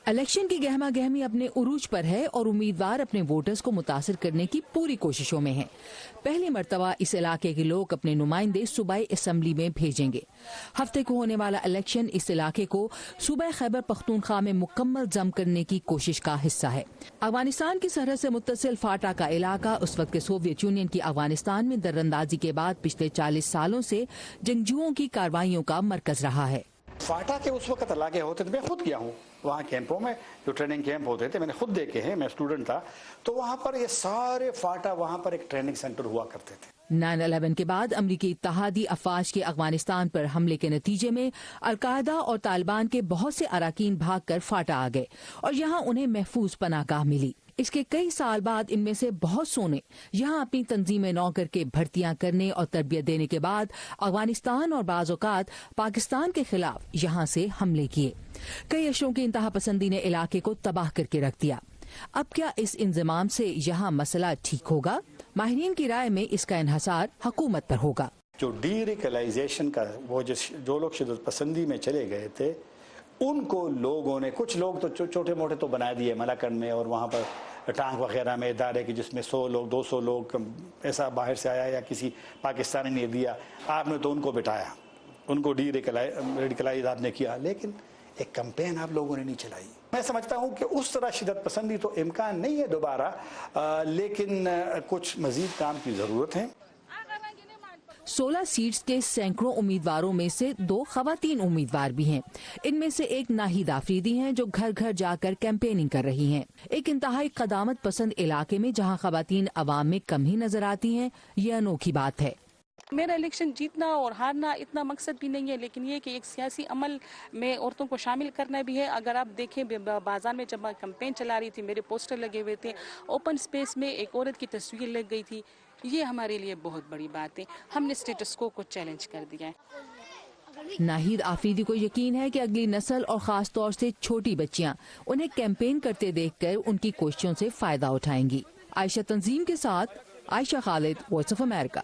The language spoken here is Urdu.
الیکشن کی گہما گہمی اپنے عروج پر ہے اور امیدوار اپنے ووٹرز کو متاثر کرنے کی پوری کوششوں میں ہیں۔ پہلی مرتبہ اس علاقے کے لوگ اپنے نمائندے صوبائی اسمبلی میں بھیجیں گے۔ ہفتے کو ہونے والا الیکشن اس علاقے کو صوبہ خیبر پختونخوا میں مکمل ضم کرنے کی کوشش کا حصہ ہے۔ افغانستان کی سرحد سے متصل فاٹا کا علاقہ اس وقت کے سوویت یونین کی افغانستان میں در اندازی کے بعد پچھلے 40 سالوں سے جنگجوؤں کی کارروائیوں کا مرکز رہا ہے۔ فاٹا کے اس وقت علاقے ہوتے تھے، میں خود گیا ہوں وہاں کیمپوں میں، جو ٹریننگ کیمپ ہوتے تھے میں نے خود دیکھے ہیں، میں اسٹوڈنٹ تھا، تو وہاں پر یہ سارے فاٹا وہاں پر ایک ٹریننگ سینٹر ہوا کرتے تھے۔ 9/11 کے بعد امریکی اتحادی افواج کے افغانستان پر حملے کے نتیجے میں القاعدہ اور طالبان کے بہت سے اراکین بھاگ کر فاٹا آ گئے اور یہاں انہیں محفوظ پناہ گاہ ملی۔ اس کے کئی سال بعد ان میں سے بہت سو نے یہاں اپنی تنظیمیں نو کر کے بھرتیاں کرنے اور تربیت دینے کے بعد افغانستان اور بعض اوقات پاکستان کے خلاف یہاں سے حملے کیے۔ کئی اشروں کی انتہا پسندی نے علاقے کو تباہ کر کے رکھ دیا۔ اب کیا اس انضمام سے یہاں مسئلہ ٹھیک ہوگا؟ ماہرین کی رائے میں اس کا انحصار حکومت پر ہوگا۔ جو ڈی ریکلائزیشن کا وہ جو لوگ شدت پسندی میں چلے گئے تھے، ان کو لوگوں نے، کچھ لوگ تو چھوٹے موٹے تو بنا دیے ملاکنڈ میں اور وہاں پر ٹانک وغیرہ میں ادارے کی، جس میں 100 لوگ 200 لوگ ایسا باہر سے آیا یا کسی پاکستانی نے دیا، آپ نے تو ان کو بٹایا، ان کو ڈی ریڈیکلائز آپ نے کیا، لیکن ایک کمپین آپ لوگوں نے نہیں چلائی۔ میں سمجھتا ہوں کہ اس طرح شدت پسندی تو امکان نہیں ہے دوبارہ، لیکن کچھ مزید کام کی ضرورت ہے۔ 16 سیٹس کے سینکڑوں امیدواروں میں سے 2 خواتین امیدوار بھی ہیں۔ ان میں سے ایک ناہید آفریدی ہیں جو گھر گھر جا کر کیمپیننگ کر رہی ہیں۔ ایک انتہائی قدامت پسند علاقے میں جہاں خواتین عوام میں کم ہی نظر آتی ہیں، یہ انوکھی بات ہے۔ میرا الیکشن جیتنا اور ہارنا اتنا مقصد بھی نہیں ہے، لیکن یہ کہ ایک سیاسی عمل میں عورتوں کو شامل کرنا بھی ہے۔ اگر آپ دیکھیں بازار میں جب میں کمپین چلا رہی تھی، میرے پوسٹر لگے ہوئے تھے، اوپن سپیس میں ایک عورت کی تصویر لگ گئی تھی۔ یہ ہمارے لیے بہت بڑی بات ہے، ہم نے سٹیٹس کو چیلنج کر دیا ہے۔ ناہید آفریدی کو یقین ہے کہ اگلی نسل اور خاص طور سے چھوٹی بچیاں انہیں کیمپین کرتے دیکھ کر ان کی کوششوں سے فائدہ اٹھائیں گی۔ عائشہ تنظیم کے ساتھ عائشہ خالد، وائس آف امریکہ۔